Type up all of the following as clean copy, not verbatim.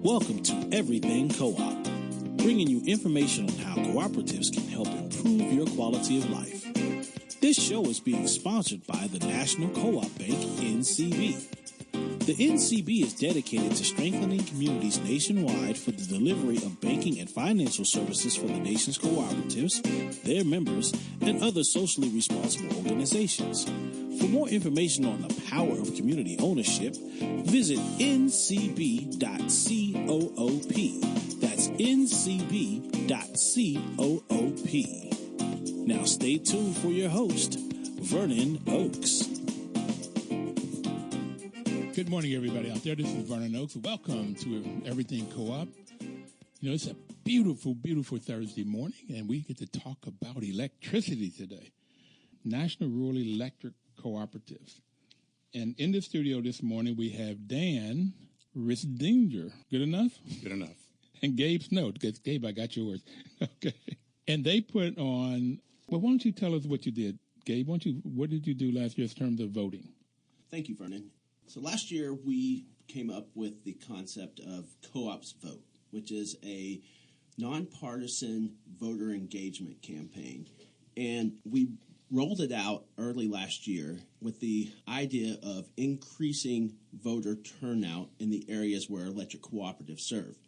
Welcome to Everything Co-op, bringing you information on how cooperatives can help improve your quality of life. This show is being sponsored by the National Co-op Bank, NCB. The NCB is dedicated to strengthening communities nationwide for the delivery of banking and financial services for the nation's cooperatives, their members, and other socially responsible organizations. For more information on the power of community ownership, visit ncb.coop. That's ncb.coop. Now stay tuned for your host, Vernon Oakes. Good morning, everybody out there. This is Vernon Oakes. Welcome to Everything Co-op. You know, it's a beautiful, beautiful Thursday morning, and we get to talk about electricity today. National Rural Electric Cooperative. And in the studio this morning, we have Dan Riedinger. Good enough? Good enough. And Gabe Snow, because Gabe, I got yours. Okay. And they put on, well, why don't you tell us what you did? Gabe, what did you do last year in terms of voting? Thank you, Vernon. So last year, we came up with the concept of Co-ops Vote, which is a nonpartisan voter engagement campaign. And we rolled it out early last year with the idea of increasing voter turnout in the areas where electric cooperatives serve.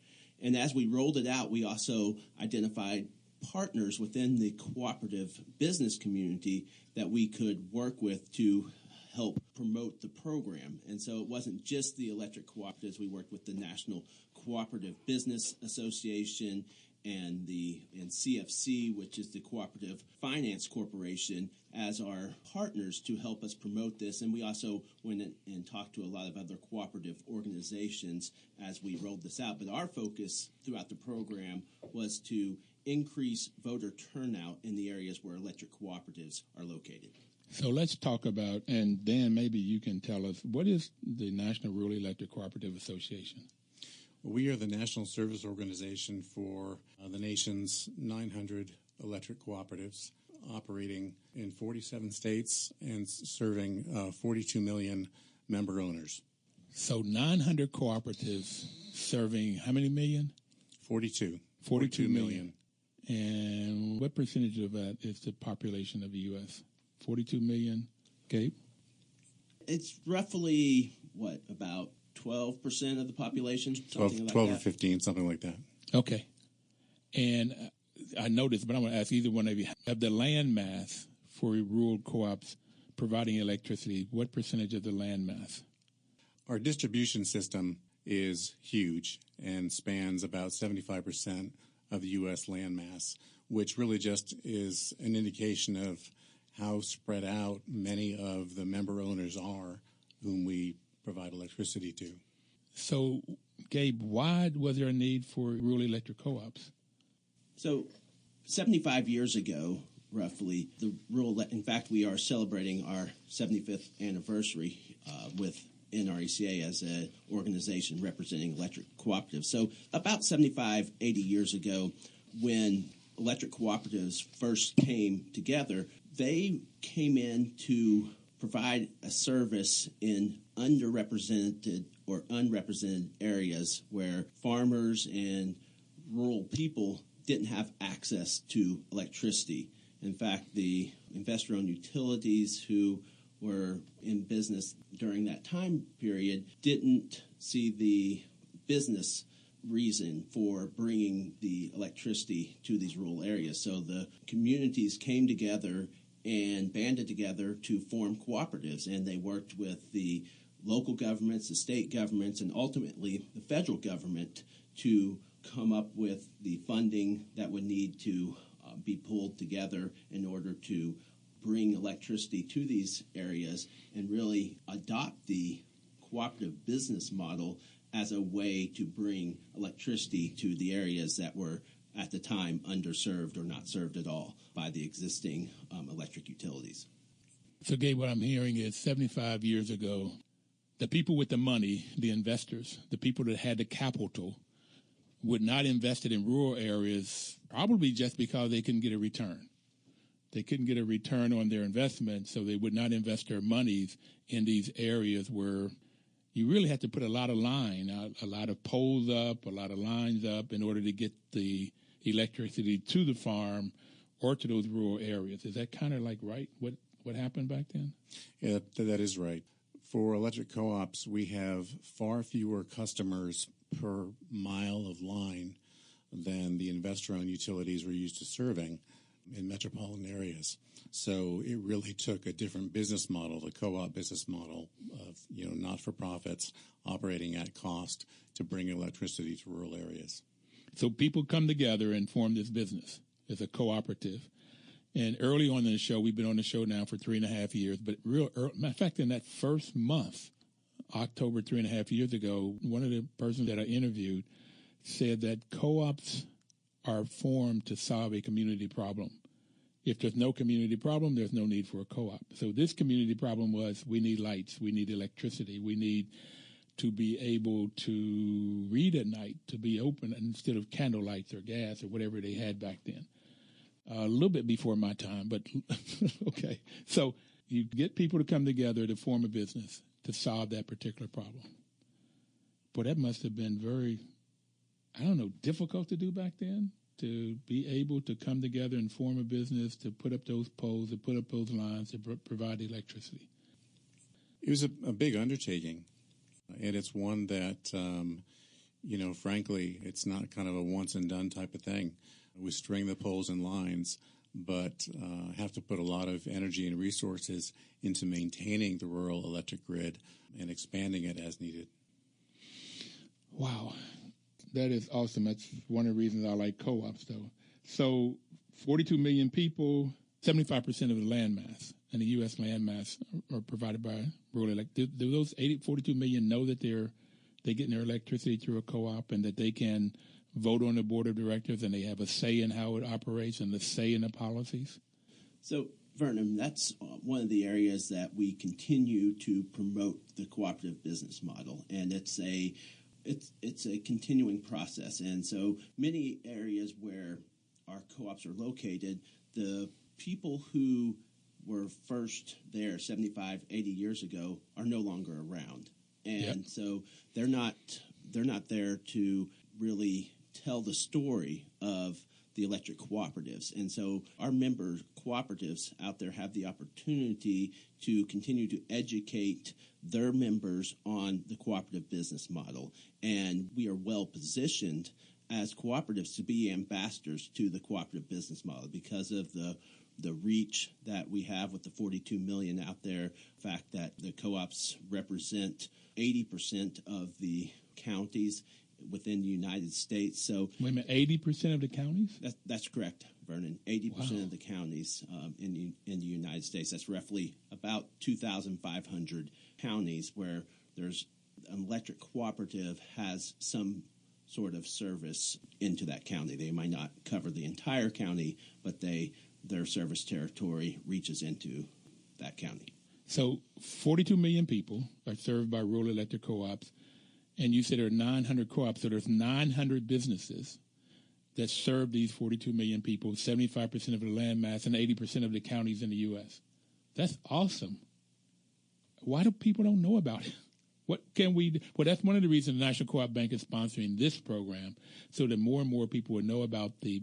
And as we rolled it out, we also identified partners within the cooperative business community that we could work with to help promote the program. And so it wasn't just the electric cooperatives. We worked with the National Cooperative Business Association and CFC, which is the Cooperative Finance Corporation, as our partners to help us promote this. And we also went and talked to a lot of other cooperative organizations as we rolled this out. But our focus throughout the program was to increase voter turnout in the areas where electric cooperatives are located. So let's talk about, and Dan, maybe you can tell us, what is the National Rural Electric Cooperative Association? We are the national service organization for the nation's 900 electric cooperatives operating in 47 states and serving 42 million member owners. So 900 cooperatives serving how many million? 42 million. And what percentage of that is the population of the U.S.? 42 million. Gabe? It's roughly, about 12% of the population? 12 or 15, something like that. Okay. And I noticed, but I'm going to ask either one of you, of the land mass for rural co-ops providing electricity, what percentage of the land mass? Our distribution system is huge and spans about 75% of the U.S. land mass, which really just is an indication of how spread out many of the member owners are whom we provide electricity to. So, Gabe, why was there a need for rural electric co-ops? So, 75 years ago, roughly, in fact, we are celebrating our 75th anniversary with NRECA as an organization representing electric cooperatives. So, about 75, 80 years ago, when electric cooperatives first came together, they came in to provide a service in underrepresented or unrepresented areas where farmers and rural people didn't have access to electricity. In fact, the investor-owned utilities who were in business during that time period didn't see the business reason for bringing the electricity to these rural areas. So the communities came together and banded together to form cooperatives, and they worked with the local governments, the state governments, and ultimately the federal government to come up with the funding that would need to be pulled together in order to bring electricity to these areas and really adopt the cooperative business model as a way to bring electricity to the areas that were at the time underserved or not served at all by the existing electric utilities. So, Gabe, what I'm hearing is 75 years ago, the people with the money, the investors, the people that had the capital would not invest it in rural areas, probably just because they couldn't get a return. They couldn't get a return on their investment, so they would not invest their monies in these areas where you really have to put a lot of a lot of poles up, a lot of lines up in order to get the electricity to the farm or to those rural areas. Is that kind of like right, what happened back then? Yeah, that is right. For electric co-ops, we have far fewer customers per mile of line than the investor-owned utilities we're used to serving in metropolitan areas. So it really took a different business model, the co-op business model of, not-for-profits operating at cost to bring electricity to rural areas. So people come together and form this business as a cooperative. And early on in the show, we've been on the show now for 3.5 years, but matter of fact, in that first month, October 3.5 years ago, one of the persons that I interviewed said that co-ops are formed to solve a community problem. If there's no community problem, there's no need for a co-op. So this community problem was we need lights, we need electricity, we need to be able to read at night, to be open instead of candle lights or gas or whatever they had back then. A little bit before my time, but okay. So you get people to come together to form a business to solve that particular problem. But that must have been very, difficult to do back then, to be able to come together and form a business, to put up those poles, to put up those lines, to provide electricity. It was a big undertaking, and it's one that, frankly, it's not kind of a once-and-done type of thing. We string the poles and lines, but have to put a lot of energy and resources into maintaining the rural electric grid and expanding it as needed. Wow. That is awesome. That's one of the reasons I like co-ops, though. So 42 million people, 75% of the land mass and the U.S. land mass are provided by rural electric. Do those 42 million know that they're getting their electricity through a co-op and that they can vote on the board of directors and they have a say in how it operates and a say in the policies? So, Vernon, that's one of the areas that we continue to promote the cooperative business model, and it's a continuing process. And so many areas where our co-ops are located, the people who were first there 75, 80 years ago are no longer around. And so they're not there to really tell the story of the electric cooperatives. And so our member cooperatives out there have the opportunity to continue to educate their members on the cooperative business model. And we are well positioned as cooperatives to be ambassadors to the cooperative business model because of the reach that we have with the 42 million out there, the fact that the co-ops represent 80% of the counties within the United States. So, wait a minute, 80% of the counties? That's correct, Vernon. 80% of the counties in the United States. That's roughly about 2,500 counties where there's an electric cooperative has some sort of service into that county. They might not cover the entire county, but their service territory reaches into that county. So 42 million people are served by rural electric co-ops. And you said there are 900 co-ops, so there's 900 businesses that serve these 42 million people, 75% of the land mass, and 80% of the counties in the U.S. That's awesome. Why do people don't know about it? What can we do? Well, that's one of the reasons the National Co-op Bank is sponsoring this program, so that more and more people will know about the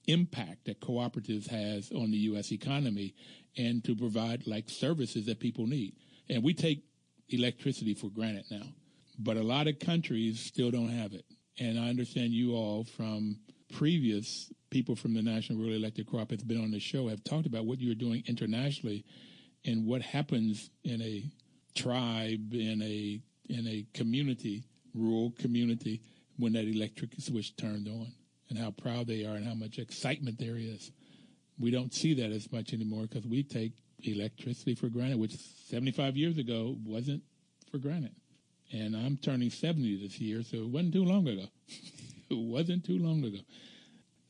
impact that cooperatives has on the U.S. economy and to provide, services that people need. And we take electricity for granted now. But a lot of countries still don't have it. And I understand you all from previous people from the National Rural Electric Co-op that's been on the show have talked about what you're doing internationally and what happens in a tribe, in a community, rural community, when that electric switch turned on and how proud they are and how much excitement there is. We don't see that as much anymore because we take electricity for granted, which 75 years ago wasn't for granted. And I'm turning 70 this year, so it wasn't too long ago. It wasn't too long ago.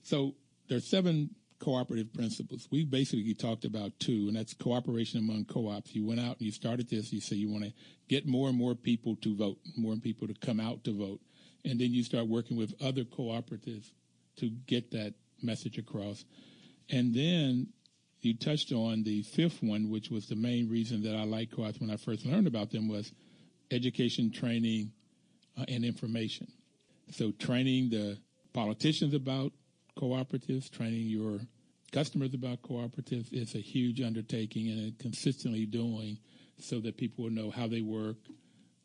So there's 7 cooperative principles. We basically talked about 2, and that's cooperation among co-ops. You went out and you started this. You say you want to get more and more people to vote, more people to come out to vote. And then you start working with other cooperatives to get that message across. And then you touched on the 5th one, which was the main reason that I liked co-ops when I first learned about them, was education, training, and information. So training the politicians about cooperatives, training your customers about cooperatives is a huge undertaking, and consistently doing so that people will know how they work,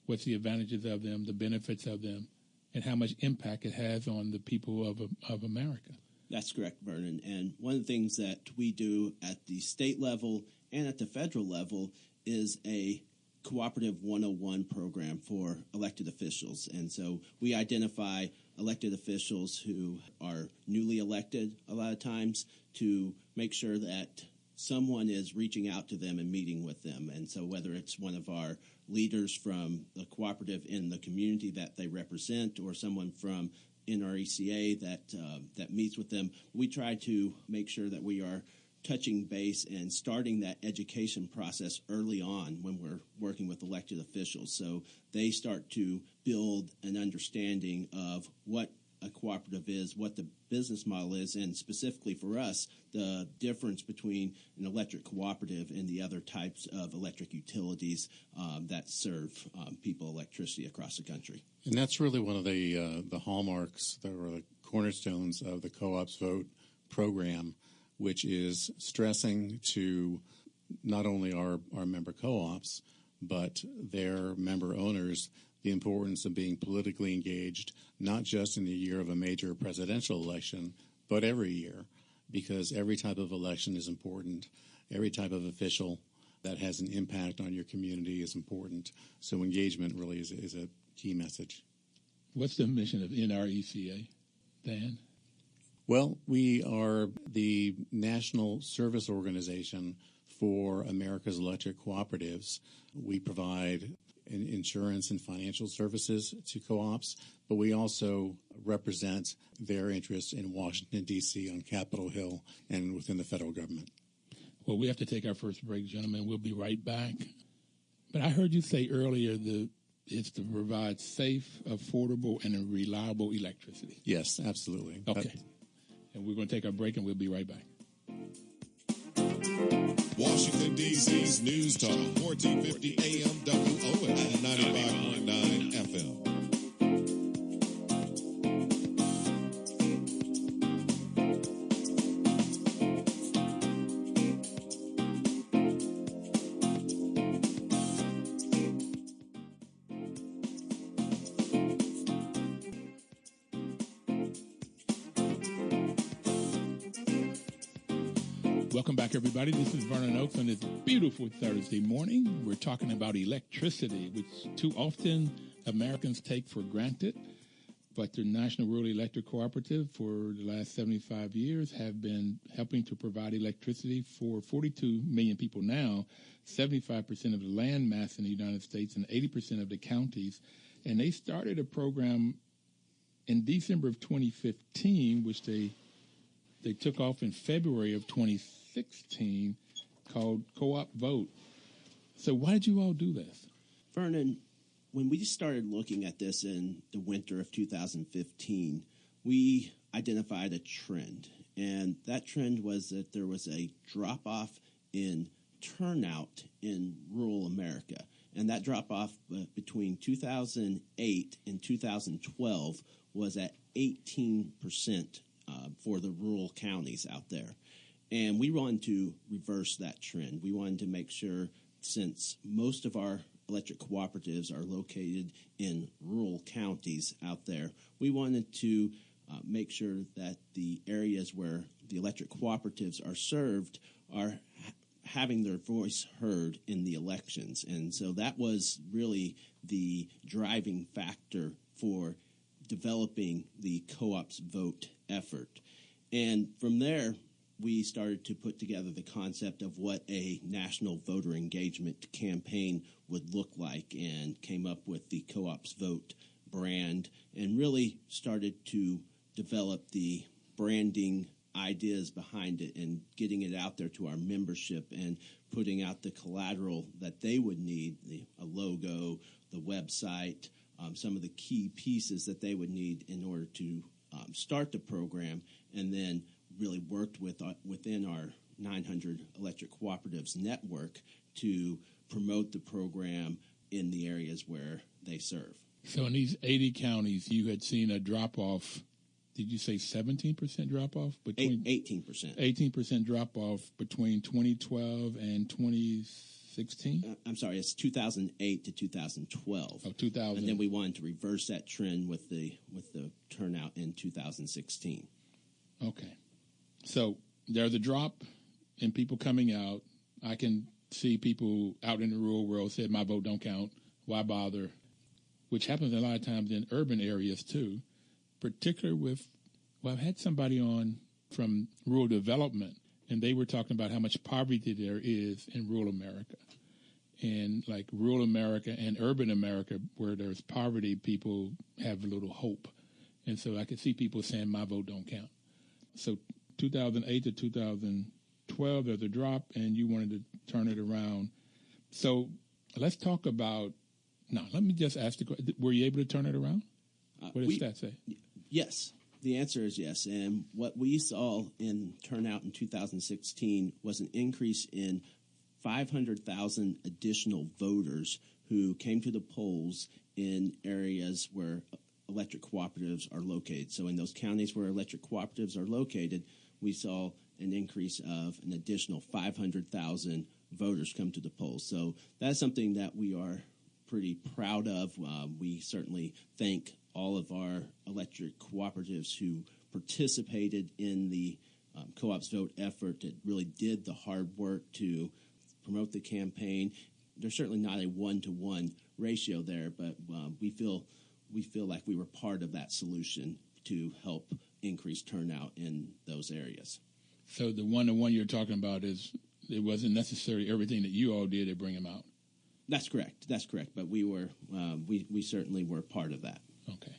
what's the advantages of them, the benefits of them, and how much impact it has on the people of America. That's correct, Vernon. And one of the things that we do at the state level and at the federal level is a Cooperative 101 program for elected officials. And so we identify elected officials who are newly elected a lot of times to make sure that someone is reaching out to them and meeting with them. And so whether it's one of our leaders from the cooperative in the community that they represent or someone from NRECA that meets with them, we try to make sure that we are touching base and starting that education process early on when we're working with elected officials. So they start to build an understanding of what a cooperative is, what the business model is, and specifically for us, the difference between an electric cooperative and the other types of electric utilities that serve people electricity across the country. And that's really one of the hallmarks or the cornerstones of the Co-ops Vote program, which is stressing to not only our member co-ops, but their member owners the importance of being politically engaged, not just in the year of a major presidential election, but every year, because every type of election is important. Every type of official that has an impact on your community is important. So engagement really is a key message. What's the mission of NRECA, Dan? Well, we are the national service organization for America's electric cooperatives. We provide insurance and financial services to co-ops, but we also represent their interests in Washington, D.C., on Capitol Hill and within the federal government. Well, we have to take our first break, gentlemen. We'll be right back. But I heard you say earlier it's to provide safe, affordable, and reliable electricity. Yes, absolutely. Okay. And we're going to take our break, and we'll be right back. Washington, D.C.'s News Talk, 1450 AM WOS and 95.9 FM. Welcome back, everybody. This is Vernon Oaks on this beautiful Thursday morning. We're talking about electricity, which too often Americans take for granted. But the National Rural Electric Cooperative for the last 75 years have been helping to provide electricity for 42 million people now, 75% of the land mass in the United States and 80% of the counties. And they started a program in December of 2015, which they took off in February of 2016, called Co-op Vote. So why did you all do this? Vernon, when we started looking at this in the winter of 2015, we identified a trend. And that trend was that there was a drop-off in turnout in rural America. And that drop-off between 2008 and 2012 was at 18% for the rural counties out there. And we wanted to reverse that trend. We wanted to make sure, since most of our electric cooperatives are located in rural counties out there, we wanted to make sure that the areas where the electric cooperatives are served are having their voice heard in the elections. And so that was really the driving factor for developing the Co-ops Vote effort. And from there, we started to put together the concept of what a national voter engagement campaign would look like, and came up with the Co-ops Vote brand, and really started to develop the branding ideas behind it and getting it out there to our membership and putting out the collateral that they would need, a logo, the website, some of the key pieces that they would need in order to start the program, and then really worked within our 900 electric cooperatives network to promote the program in the areas where they serve. So in these 80 counties, you had seen a drop-off. Did you say 17% drop-off? 18%. 18% drop-off between 2012 and 2016? I'm sorry, it's 2008 to 2012. Oh, 2000. And then we wanted to reverse that trend with the turnout in 2016. Okay. So there's a drop in people coming out. I can see people out in the rural world said, my vote don't count. Why bother? Which happens a lot of times in urban areas too, particularly with, I've had somebody on from rural development, and they were talking about how much poverty there is in rural America. And like rural America and urban America, where there's poverty, people have little hope. And so I could see people saying, my vote don't count. So 2008 to 2012, there's a drop, and you wanted to turn it around. So let's talk about, let me just ask the question, were you able to turn it around? What does that say? Yes. The answer is yes. And what we saw in turnout in 2016 was an increase in 500,000 additional voters who came to the polls in areas where electric cooperatives are located. So in those counties where electric cooperatives are located, we saw an increase of an additional 500,000 voters come to the polls. So that's something that we are pretty proud of. We certainly thank all of our electric cooperatives who participated in the Co-op's Vote effort that really did the hard work to promote the campaign. There's certainly not a one-to-one ratio there, but we feel like we were part of that solution to help increase turnout in those areas. So the one-to-one you're talking about is it wasn't necessarily everything that you all did to bring them out. That's correct. But we were we certainly were part of that. Okay.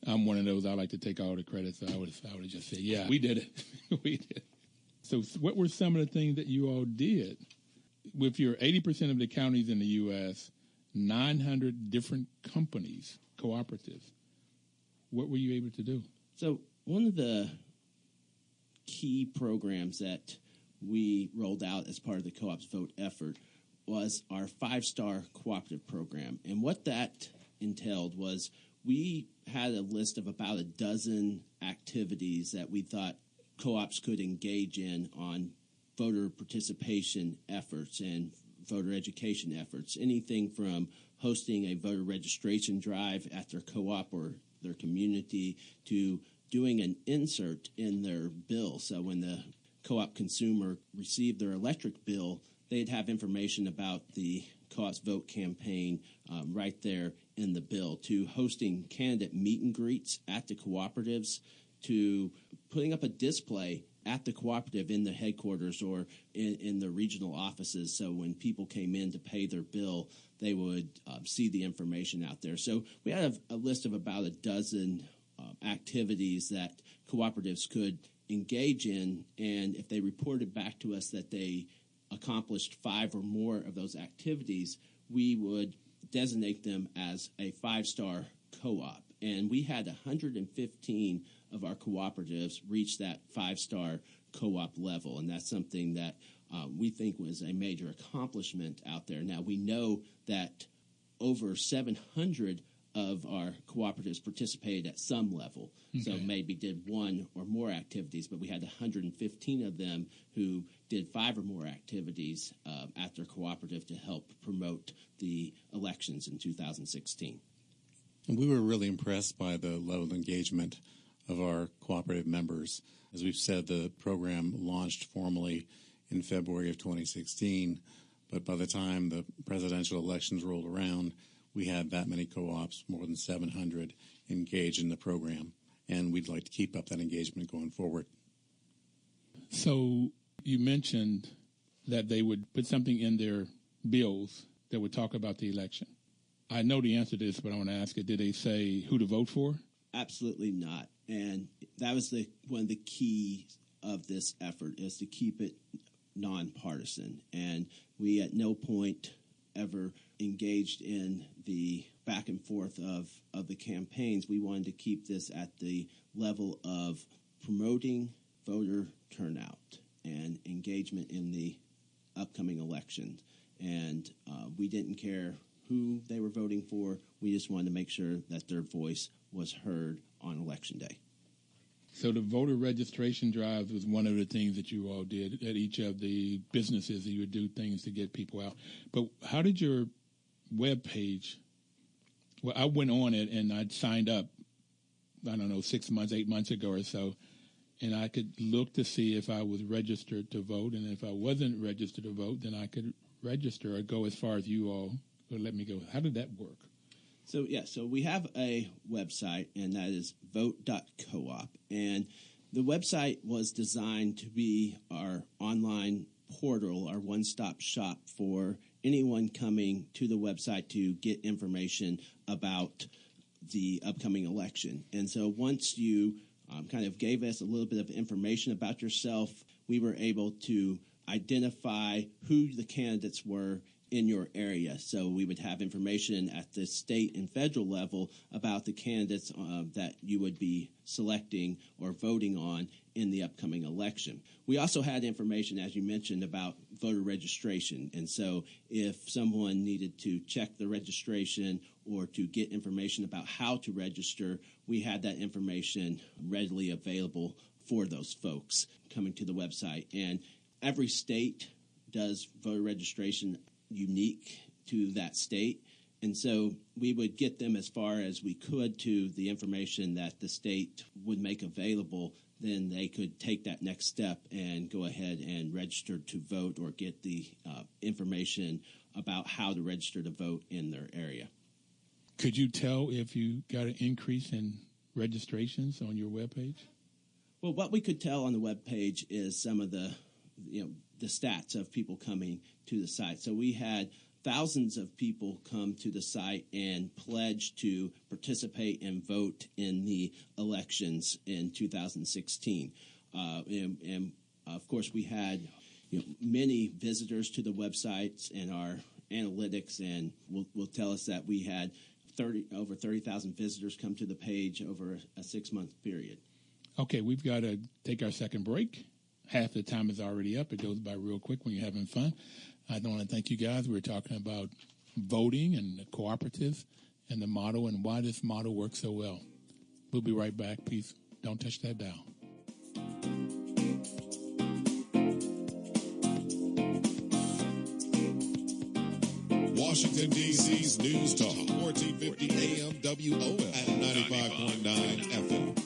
I'm one of those. I like to take all the credit, so I would have just said, yeah, we did it. We did. So what were some of the things that you all did? With your 80% of the counties in the U.S., 900 different companies, cooperatives, what were you able to do? So one of the key programs that we rolled out as part of the Co-op's Vote effort was our 5-star cooperative program. And what that entailed was we had a list of about a dozen activities that we thought co-ops could engage in on voter participation efforts and voter education efforts, anything from hosting a voter registration drive at their co-op or their community to doing an insert in their bill. So when the co-op consumer received their electric bill, they'd have information about the Co-op's Vote campaign right there in the bill, to hosting candidate meet and greets at the cooperatives, to putting up a display at the cooperative in the headquarters or in the regional offices. So when people came in to pay their bill, they would see the information out there. So we had a list of about a dozen activities that cooperatives could engage in, and if they reported back to us that they accomplished 5 or more of those activities, we would designate them as a 5-star co-op. And we had 115 of our cooperatives reach that 5-star co-op level, and that's something that we think was a major accomplishment out there. Now, we know that over 700 of our cooperatives participated at some level, so maybe did 1 or more activities, but we had 115 of them who did 5 or more activities at their cooperative to help promote the elections in 2016. And we were really impressed by the level of engagement of our cooperative members. As we've said, the program launched formally in February of 2016, but by the time the presidential elections rolled around, we had that many co-ops, more than 700, engaged in the program, and we'd like to keep up that engagement going forward. So you mentioned that they would put something in their bills that would talk about the election. I know the answer to this, but I want to ask it. Did they say who to vote for? Absolutely not. And that was one of the keys of this effort, is to keep it nonpartisan. And we at no point ever engaged in the back and forth of the campaigns. We wanted to keep this at the level of promoting voter turnout and engagement in the upcoming election. And we didn't care who they were voting for. We just wanted to make sure that their voice was heard on Election Day. So the voter registration drive was one of the things that you all did at each of the businesses that you would do things to get people out. But how did your web page? Well, I went on it and I'd signed up, I don't know, 6 months, 8 months ago or so, and I could look to see if I was registered to vote. And if I wasn't registered to vote, then I could register or go as far as you all would let me go. How did that work? So we have a website, and that is vote.coop. And the website was designed to be our online portal, our one-stop shop for anyone coming to the website to get information about the upcoming election. And so once you kind of gave us a little bit of information about yourself, we were able to identify who the candidates were in your area. So we would have information at the state and federal level about the candidates that you would be selecting or voting on in the upcoming election. We also had information, as you mentioned, about voter registration. And so if someone needed to check the registration or to get information about how to register, we had that information readily available for those folks coming to the website. And every state does voter registration unique to that state. And so we would get them as far as we could to the information that the state would make available. Then they could take that next step and go ahead and register to vote or get the information about how to register to vote in their area. Could you tell if you got an increase in registrations on your webpage? Well, what we could tell on the webpage is some of the stats of people coming to the site. So we had thousands of people come to the site and pledge to participate and vote in the elections in 2016. And of course, we had many visitors to the websites, and our analytics and will tell us that we had over 30,000 visitors come to the page over a 6-month period. Okay, we've got to take our second break. Half the time is already up. It goes by real quick when you're having fun. I want to thank you guys. We're talking about voting and the cooperative and the model and why this model works so well. We'll be right back. Please don't touch that dial. Washington, D.C.'s News Talk, 1450 AM WOF and 95.9 FM.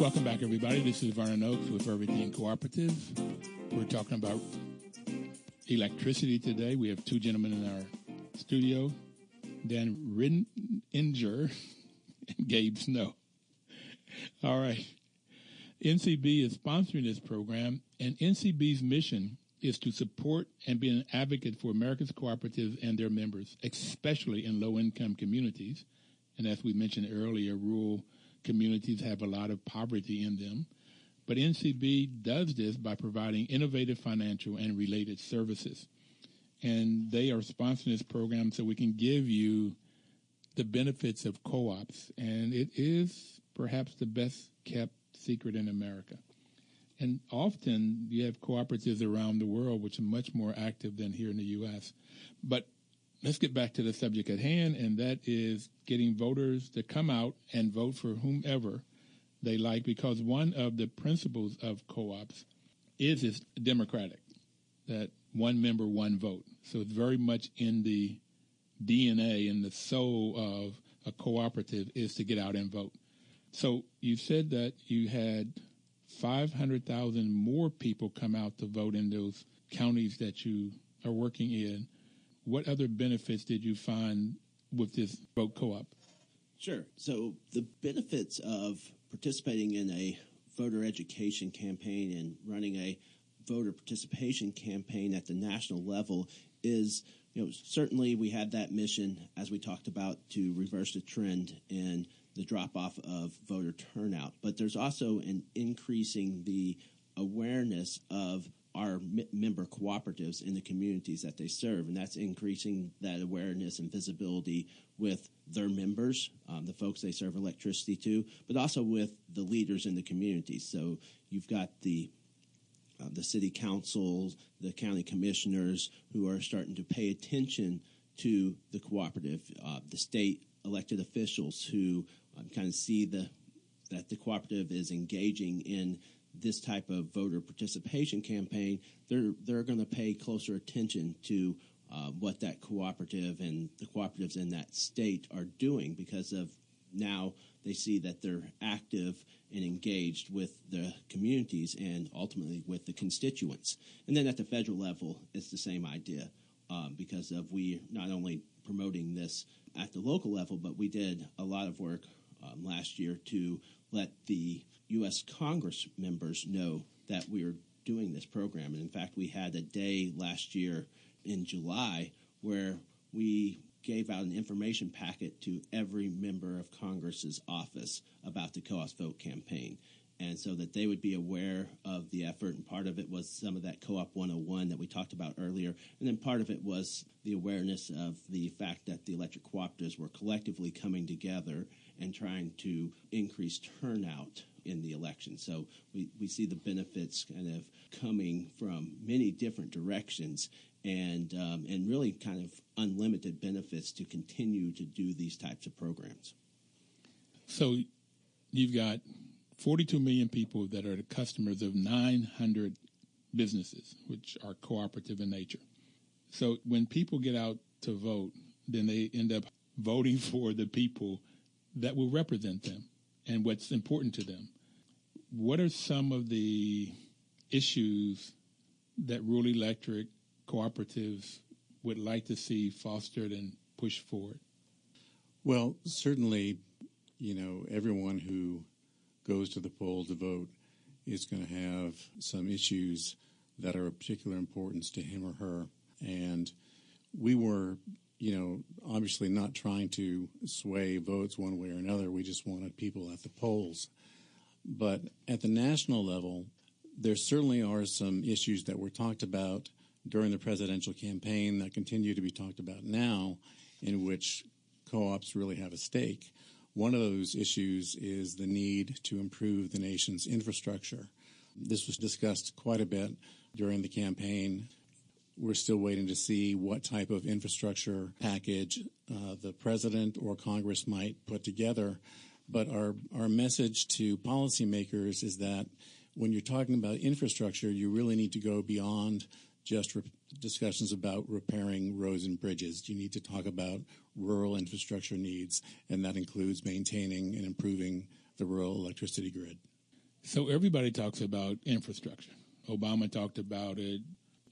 Welcome back, everybody. This is Vernon Oakes with Everything Cooperative. We're talking about electricity today. We have two gentlemen in our studio, Dan Riedinger and Gabe Snow. All right. NCB is sponsoring this program, and NCB's mission is to support and be an advocate for America's cooperatives and their members, especially in low-income communities. And as we mentioned earlier, rural communities have a lot of poverty in them. But NCB does this by providing innovative financial and related services. And they are sponsoring this program so we can give you the benefits of co-ops. And it is perhaps the best kept secret in America. And often you have cooperatives around the world which are much more active than here in the U.S. But let's get back to the subject at hand, and that is getting voters to come out and vote for whomever they like, because one of the principles of co-ops is it's democratic, that one member, one vote. So it's very much in the DNA and the soul of a cooperative is to get out and vote. So you said that you had 500,000 more people come out to vote in those counties that you are working in. What other benefits did you find with this vote co-op? Sure. So the benefits of participating in a voter education campaign and running a voter participation campaign at the national level is, certainly we had that mission, as we talked about, to reverse the trend in the drop-off of voter turnout. But there's also an increasing the awareness of our member cooperatives in the communities that they serve, and that's increasing that awareness and visibility with their members, the folks they serve electricity to, but also with the leaders in the communities. So you've got the city councils, the county commissioners who are starting to pay attention to the cooperative, the state elected officials who kind of see that the cooperative is engaging in this type of voter participation campaign. They're going to pay closer attention to what that cooperative and the cooperatives in that state are doing, because of now they see that they're active and engaged with the communities and ultimately with the constituents. And then at the federal level, it's the same idea, because of we not only promoting this at the local level, but we did a lot of work last year to let the U.S. Congress members know that we are doing this program. And in fact, we had a day last year in July where we gave out an information packet to every member of Congress's office about the Co-op's Vote campaign, and so that they would be aware of the effort. And part of it was some of that Co-op 101 that we talked about earlier, and then part of it was the awareness of the fact that the electric cooperatives were collectively coming together and trying to increase turnout in the election. So we see the benefits kind of coming from many different directions, and really kind of unlimited benefits to continue to do these types of programs. So you've got 42 million people that are the customers of 900 businesses, which are cooperative in nature. So when people get out to vote, then they end up voting for the people that will represent them and what's important to them. What are some of the issues that rural electric cooperatives would like to see fostered and pushed forward? Well, certainly, everyone who goes to the poll to vote is going to have some issues that are of particular importance to him or her. And we were, obviously not trying to sway votes one way or another. We just wanted people at the polls. But at the national level, there certainly are some issues that were talked about during the presidential campaign that continue to be talked about now, in which co-ops really have a stake. One of those issues is the need to improve the nation's infrastructure. This was discussed quite a bit during the campaign. We're still waiting to see what type of infrastructure package the president or Congress might put together. But our message to policymakers is that when you're talking about infrastructure, you really need to go beyond just discussions about repairing roads and bridges. You need to talk about rural infrastructure needs, and that includes maintaining and improving the rural electricity grid. So everybody talks about infrastructure. Obama talked about it.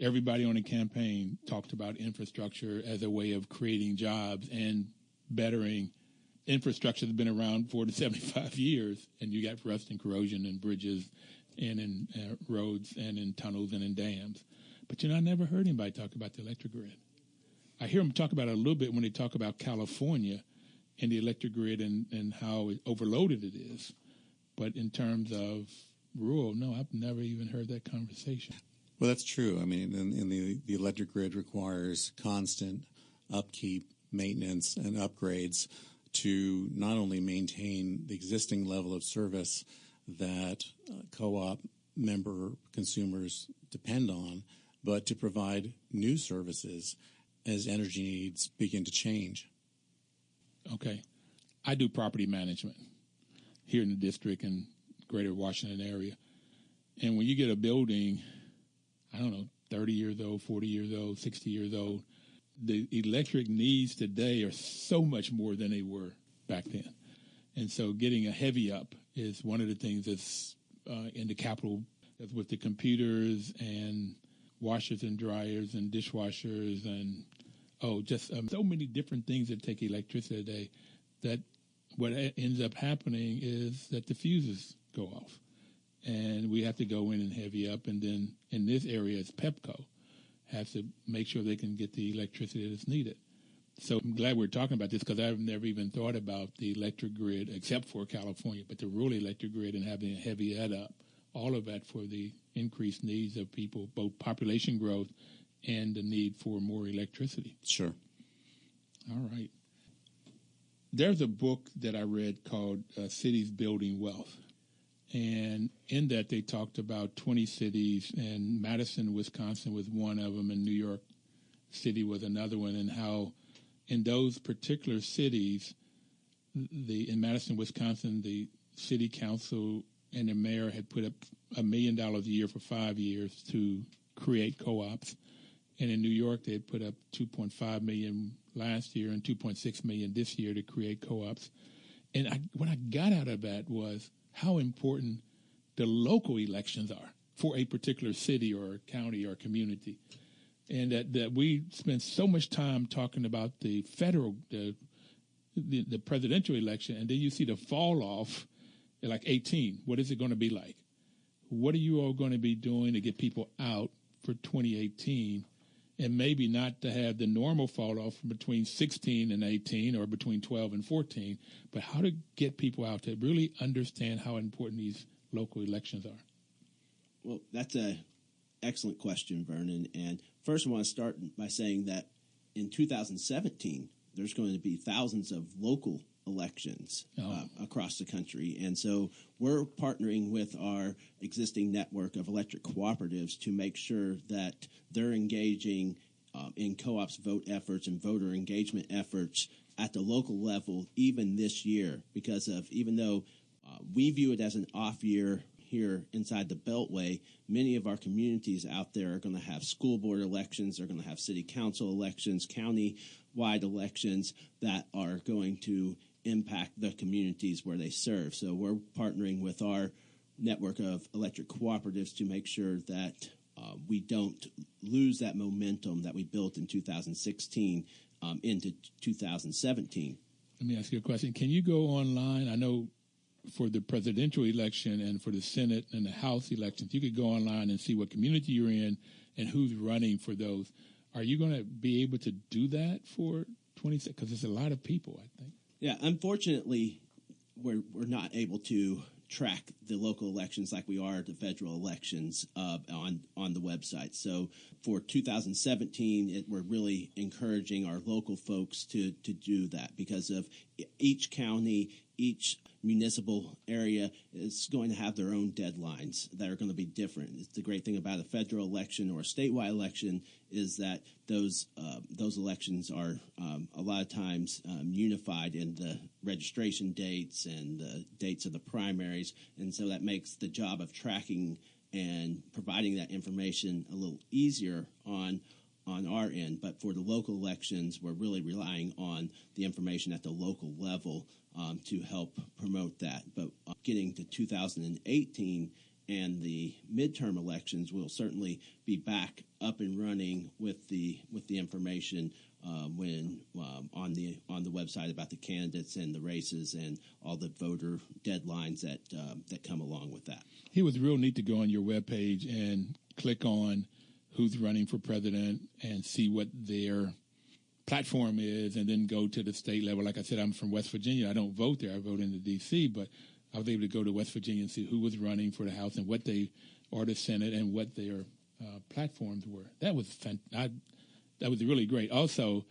Everybody on the campaign talked about infrastructure as a way of creating jobs and bettering infrastructure that's been around for 75 years, and you got rust and corrosion in bridges and in roads and in tunnels and in dams. But, I never heard anybody talk about the electric grid. I hear them talk about it a little bit when they talk about California and the electric grid and how overloaded it is. But in terms of rural, no, I've never even heard that conversation. Well, that's true. I mean, and the electric grid requires constant upkeep, maintenance, and upgrades to not only maintain the existing level of service that co-op member consumers depend on, but to provide new services as energy needs begin to change. Okay. I do property management here in the district and greater Washington area. And when you get a building, 30 years old, 40 years old, 60 years old, the electric needs today are so much more than they were back then. And so getting a heavy up is one of the things that's in the capital with the computers and washers and dryers and dishwashers and so many different things that take electricity today, that what ends up happening is that the fuses go off. And we have to go in and heavy up. And then in this area, it's PEPCO has to make sure they can get the electricity that's needed. So I'm glad we're talking about this, because I've never even thought about the electric grid, except for California, but the rural electric grid and having a heavy that up, all of that for the increased needs of people, both population growth and the need for more electricity. Sure. All right. There's a book that I read called Cities Building Wealth. And in that, they talked about 20 cities, and Madison, Wisconsin was one of them, and New York City was another one, and how in those particular cities, in Madison, Wisconsin, the city council and the mayor had put up $1 million a year for 5 years to create co-ops. And in New York, they had put up $2.5 million last year and $2.6 million this year to create co-ops. And what I got out of that was how important the local elections are for a particular city or county or community. And that we spend so much time talking about the federal, the presidential election, and then you see the fall off at like 18. What is it going to be like? What are you all going to be doing to get people out for 2018? And maybe not to have the normal fall off between 16 and 18 or between 12 and 14, but how to get people out to really understand how important these local elections are. Well, that's an excellent question, Vernon. And first I want to start by saying that in 2017, there's going to be thousands of local elections across the country. And so we're partnering with our existing network of electric cooperatives to make sure that they're engaging in co-ops vote efforts and voter engagement efforts at the local level even this year, because of even though we view it as an off year here inside the Beltway, many of our communities out there are going to have school board elections, they're going to have city council elections, county-wide elections that are going to impact the communities where they serve. So we're partnering with our network of electric cooperatives to make sure that we don't lose that momentum that we built in 2016 into 2017. Let me ask you a question. Can you go online? I know for the presidential election and for the Senate and the House elections, you could go online and see what community you're in and who's running for those. Are you going to be able to do that for 26? Because there's a lot of people, I think. Yeah, unfortunately, we're not able to track the local elections like we are the federal elections on the website. So for 2017, we're really encouraging our local folks to do that, because of each county, each municipal area is going to have their own deadlines that are going to be different. It's the great thing about a federal election or a statewide election is that those elections are a lot of times unified in the registration dates and the dates of the primaries, and so that makes the job of tracking and providing that information a little easier on our end. But for the local elections, we're really relying on the information at the local level to help promote that. But getting to 2018 and the midterm elections, we'll certainly be back up and running with the information when on the website about the candidates and the races and all the voter deadlines that come along with that. It was real neat to go on your webpage and click on who's running for president and see what their platform is, and then go to the state level. Like I said, I'm from West Virginia. I don't vote there. I vote in the D.C., but I was able to go to West Virginia and see who was running for the House and what they, or the Senate, and what their platforms were. That was that was really great. Also,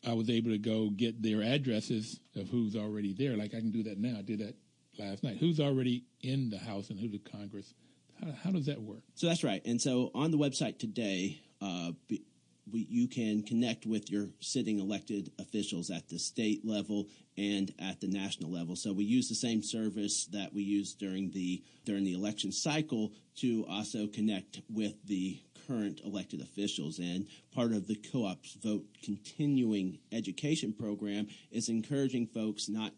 I was able to go get their addresses of who's already there. Like I can do that now. I did that last night. Who's already in the House and who's in Congress. How does that work? So that's right. And so on the website today, you can connect with your sitting elected officials at the state level and at the national level. So we use the same service that we used during the election cycle to also connect with the current elected officials. And part of the Co-op's Vote continuing education program is encouraging folks not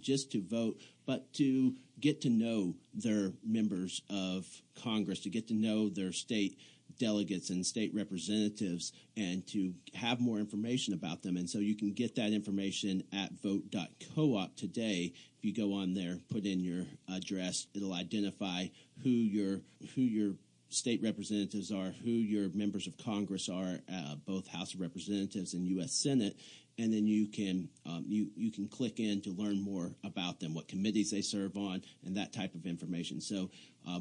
just to vote, but to get to know their members of Congress, to get to know their state delegates and state representatives, and to have more information about them. And so you can get that information at vote.coop today. If you go on there, put in your address, it'll identify who your state representatives are, who your members of Congress are, both House of Representatives and U.S. Senate, and then you can you can click in to learn more about them, what committees they serve on, and that type of information. So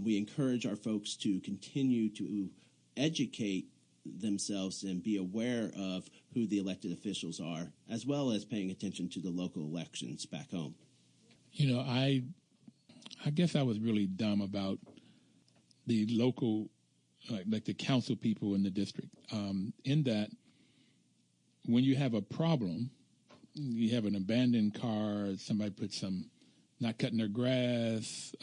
we encourage our folks to continue to educate themselves and be aware of who the elected officials are, as well as paying attention to the local elections back home. You know, I guess I was really dumb about the local, like the council people in the district, in that when you have a problem, you have an abandoned car, somebody put not cutting their grass,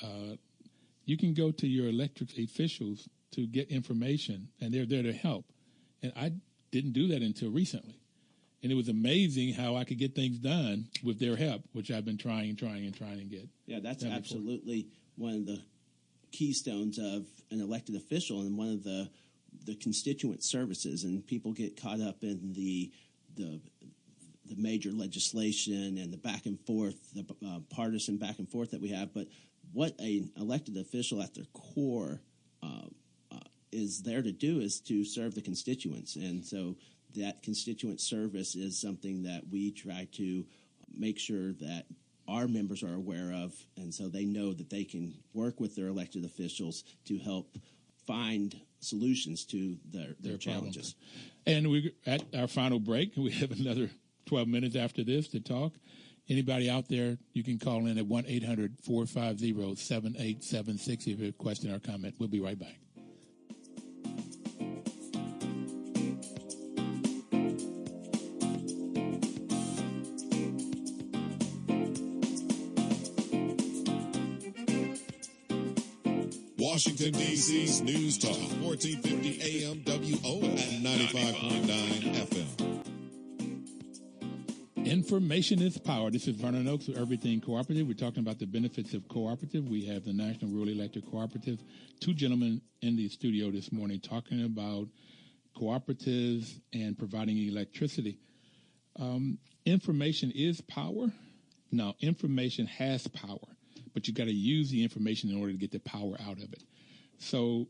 you can go to your electric officials to get information, and they're there to help. And I didn't do that until recently. And it was amazing how I could get things done with their help, which I've been trying to get. Yeah, that's absolutely one of the keystones of an elected official and one of the constituent services. And people get caught up in the major legislation and the back and forth, the partisan back and forth that we have. But what an elected official at their core is there to do is to serve the constituents. And so that constituent service is something that we try to make sure that our members are aware of, and so they know that they can work with their elected officials to help find solutions to their challenges. And we're at our final break. We have another 12 minutes after this to talk. Anybody out there, you can call in at 1-800-450-7876 if you have a question or comment. We'll be right back. Washington, D.C.'s News Talk, 1450 AM WO and 95.9 FM. Information is power. This is Vernon Oakes with Everything Cooperative. We're talking about the benefits of Cooperative. We have the National Rural Electric Cooperative. Two gentlemen in the studio this morning talking about cooperatives and providing electricity. Information is power. Now, information has power, but you got to use the information in order to get the power out of it. So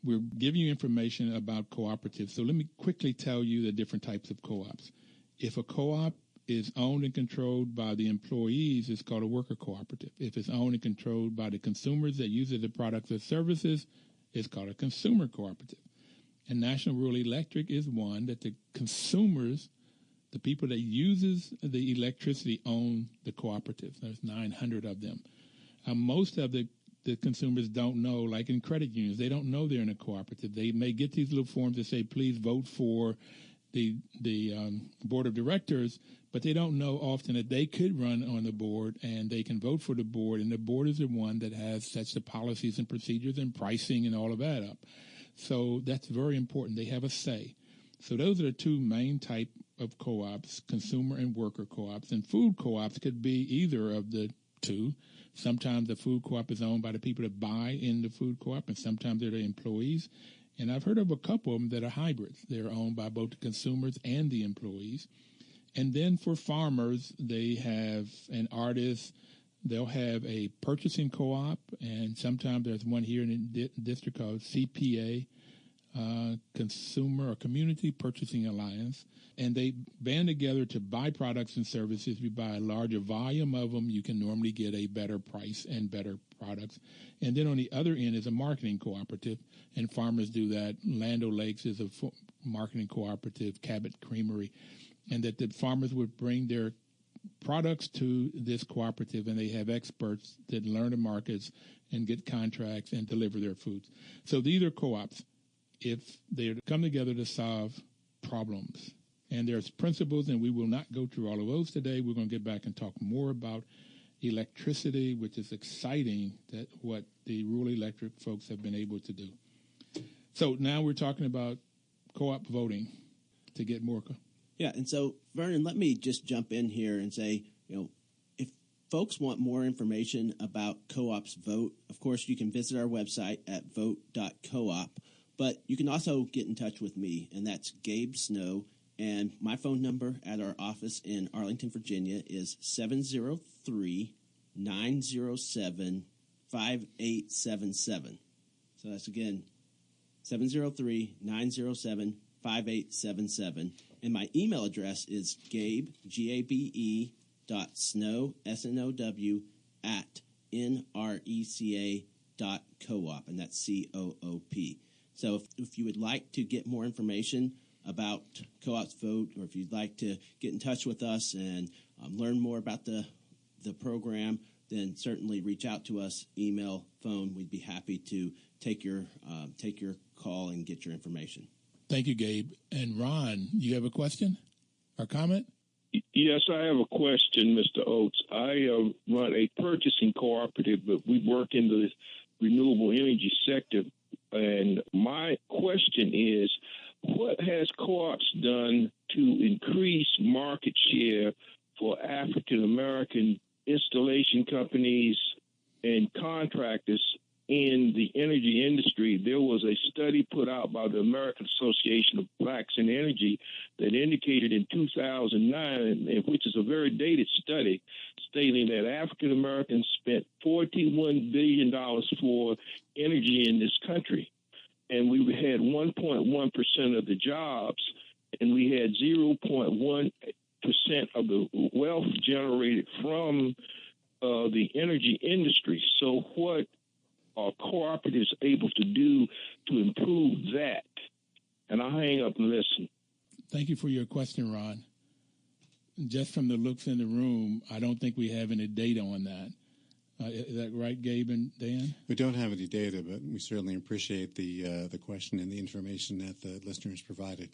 we're giving you information about cooperatives. So let me quickly tell you the different types of co-ops. If a co-op is owned and controlled by the employees, it's called a worker cooperative. If it's owned and controlled by the consumers that use the products or services, it's called a consumer cooperative. And National Rural Electric is one that the consumers, the people that uses the electricity, own the cooperative. There's 900 of them. Most of the consumers don't know, like in credit unions, they don't know they're in a cooperative. They may get these little forms that say, please vote for the board of directors, but they don't know often that they could run on the board and they can vote for the board, and the board is the one that sets the policies and procedures and pricing and all of that up. So that's very important. They have a say. So those are the two main type of co-ops, consumer and worker co-ops. And food co-ops could be either of the two. Sometimes the food co-op is owned by the people that buy in the food co-op, and sometimes they're the employees. And I've heard of a couple of them that are hybrids. They're owned by both the consumers and the employees. And then for farmers, they have an artist. They'll have a purchasing co-op, and sometimes there's one here in the district called CPA, Consumer or Community Purchasing Alliance, and they band together to buy products and services. If you buy a larger volume of them, you can normally get a better price and better products. And then on the other end is a marketing cooperative, and farmers do that. Land O'Lakes is a marketing cooperative, Cabot Creamery, and that the farmers would bring their products to this cooperative, and they have experts that learn the markets and get contracts and deliver their foods. So these are co-ops. If they come together to solve problems. And there's principles, and we will not go through all of those today. We're going to get back and talk more about electricity, which is exciting, that what the rural electric folks have been able to do. So now we're talking about co-op voting to get more. Yeah, and so, Vernon, let me just jump in here and say, if folks want more information about co-ops vote, of course, you can visit our website at vote.coop. But you can also get in touch with me, and that's Gabe Snow. And my phone number at our office in Arlington, Virginia is 703-907-5877. So that's, again, 703-907-5877. And my email address is Gabe, Gabe, .snow, SNOW, at NRECA.coop, and that's COOP. So if you would like to get more information about Co-op's vote, or if you'd like to get in touch with us and learn more about the program, then certainly reach out to us, email, phone. We'd be happy to take your call and get your information. Thank you, Gabe. And Ron, you have a question or comment? Yes, I have a question, Mr. Oates. I run a purchasing cooperative, but we work in the renewable energy sector. And my question is, what has co-ops done to increase market share for African American installation companies and contractors in the energy industry? There was a study put out by the American Association of Blacks in Energy that indicated in 2009, which is a very dated study, stating that African Americans spent $41 billion for energy in this country. And we had 1.1% of the jobs, and we had 0.1% of the wealth generated from the energy industry. So what are cooperatives able to do to improve that? And I'll hang up and listen. Thank you for your question, Ron. Just from the looks in the room, I don't think we have any data on that. Is that right, Gabe and Dan? We don't have any data, but we certainly appreciate the question and the information that the listeners provided.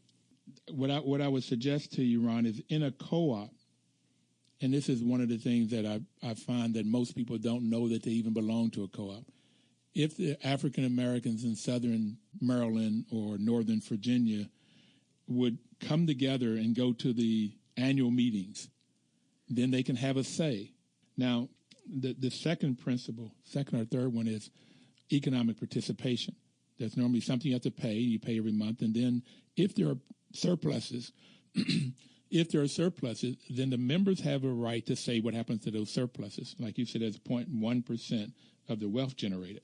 What I would suggest to you, Ron, is in a co-op, and this is one of the things that I find that most people don't know that they even belong to a co-op. If the African Americans in Southern Maryland or Northern Virginia would come together and go to the annual meetings, then they can have a say. Now, the second principle, second or third one, is economic participation. That's normally something you have to pay. You pay every month. And then if there are surpluses, then the members have a right to say what happens to those surpluses. Like you said, that's 0.1% of the wealth generated.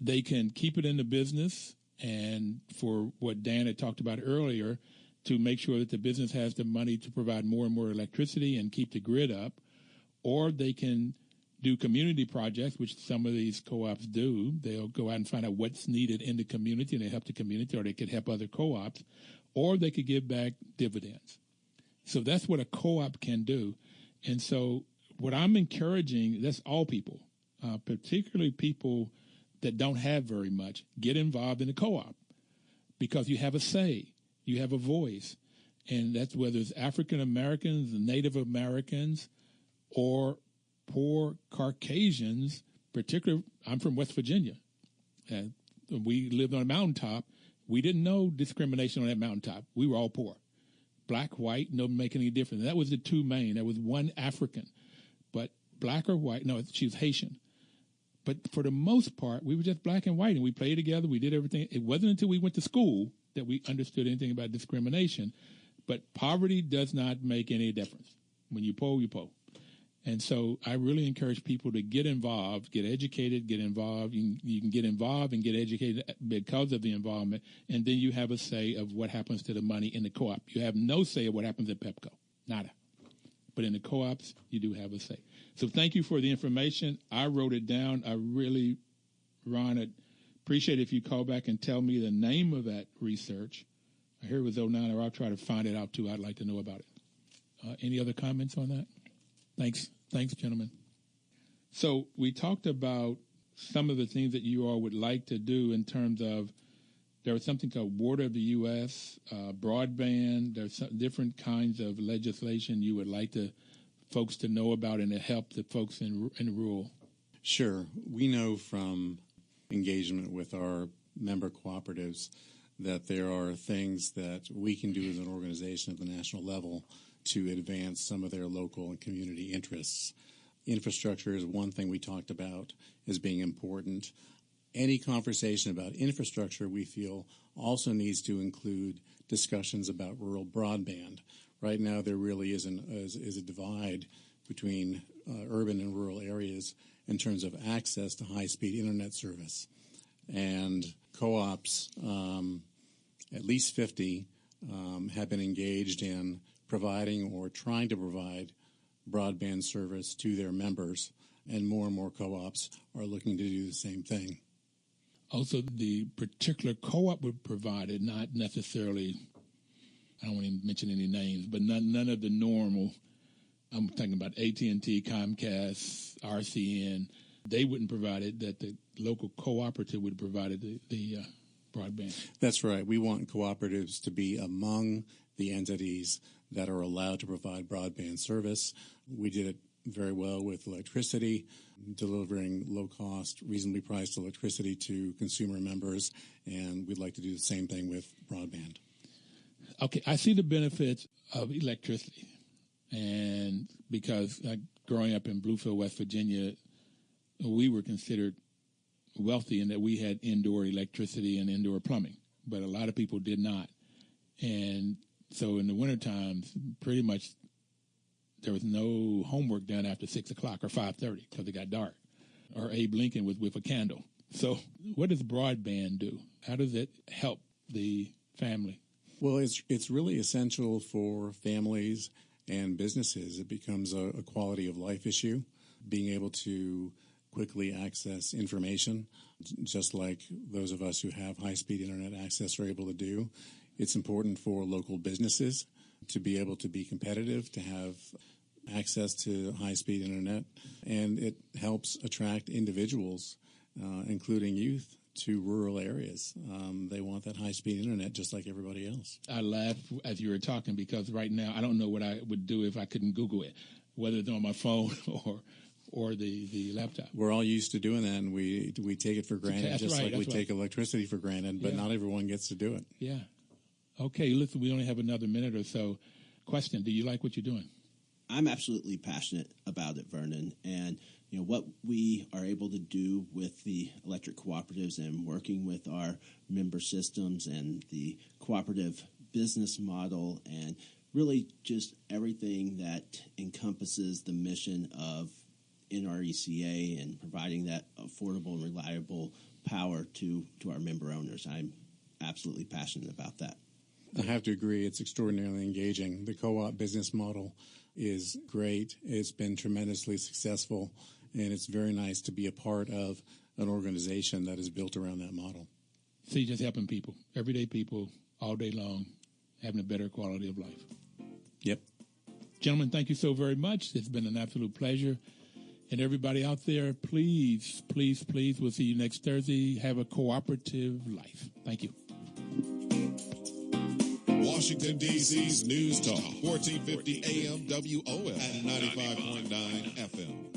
They can keep it in the business, and for what Dan had talked about earlier, to make sure that the business has the money to provide more and more electricity and keep the grid up. Or they can do community projects, which some of these co-ops do. They'll go out and find out what's needed in the community, and they help the community, or they could help other co-ops, or they could give back dividends. So that's what a co-op can do. And so what I'm encouraging, that's all people, particularly people that don't have very much, get involved in the co-op, because you have a say, you have a voice. And that's whether it's African Americans, Native Americans, or poor Caucasians. Particularly, I'm from West Virginia. We lived on a mountaintop. We didn't know discrimination on that mountaintop. We were all poor. Black, white, no make any difference. That was the two main. There was one African. But black or white, no, she was Haitian. But for the most part, we were just black and white, and we played together. We did everything. It wasn't until we went to school that we understood anything about discrimination. But poverty does not make any difference. When you poor, you poor. And so I really encourage people to get involved, get educated, get involved. You can get involved and get educated because of the involvement, and then you have a say of what happens to the money in the co-op. You have no say of what happens at Pepco, nada. But in the co-ops, you do have a say. So thank you for the information. I wrote it down. I really, Ron, I'd appreciate it if you call back and tell me the name of that research. I hear it was 09, or I'll try to find it out too. I'd like to know about it. Any other comments on that? Thanks, gentlemen. So we talked about some of the things that you all would like to do in terms of, there was something called Water of the U.S., broadband. There's different kinds of legislation you would like folks to know about and to help the folks in rural. Sure. We know from engagement with our member cooperatives that there are things that we can do as an organization at the national level to advance some of their local and community interests. Infrastructure is one thing we talked about as being important. Any conversation about infrastructure, we feel, also needs to include discussions about rural broadband. Right now, there really is a divide between urban and rural areas in terms of access to high-speed internet service. And co-ops, at least 50, have been engaged in providing or trying to provide broadband service to their members, and more co-ops are looking to do the same thing. Also, the particular co-op would provide it, not necessarily, I don't want to mention any names, but none of the normal, I'm talking about AT&T, Comcast, RCN, they wouldn't provide it, that the local cooperative would provide the broadband. That's right. We want cooperatives to be among the entities that are allowed to provide broadband service. We did it very well with electricity, delivering low-cost, reasonably priced electricity to consumer members, and we'd like to do the same thing with broadband. Okay, I see the benefits of electricity, and because growing up in Bluefield, West Virginia, we were considered wealthy in that we had indoor electricity and indoor plumbing, but a lot of people did not. And so in the winter times, pretty much there was no homework done after 6 o'clock or 5:30 because it got dark, or Abe Lincoln was with a candle. So what does broadband do? How does it help the family? Well, it's really essential for families and businesses. It becomes a quality of life issue, being able to quickly access information, just like those of us who have high-speed internet access are able to do. It's important for local businesses to be able to be competitive, to have access to high-speed internet, and it helps attract individuals, including youth, to rural areas. They want that high-speed internet just like everybody else. I laughed as you were talking because right now I don't know what I would do if I couldn't Google it, whether it's on my phone or the laptop. We're all used to doing that, and we take it for granted, just like we take electricity for granted, but not everyone gets to do it. Yeah. Okay, listen, we only have another minute or so. Question, do you like what you're doing? I'm absolutely passionate about it, Vernon, and what we are able to do with the electric cooperatives and working with our member systems and the cooperative business model and really just everything that encompasses the mission of NRECA and providing that affordable and reliable power to our member owners. I'm absolutely passionate about that. I have to agree. It's extraordinarily engaging. The co-op business model is great. It's been tremendously successful, and it's very nice to be a part of an organization that is built around that model. So you're just helping people, everyday people, all day long, having a better quality of life. Yep. Gentlemen, thank you so very much. It's been an absolute pleasure. And everybody out there, please, please, please, we'll see you next Thursday. Have a cooperative life. Thank you. Washington, D.C.'s News Talk, 1450 AM WOS and 95.9 FM.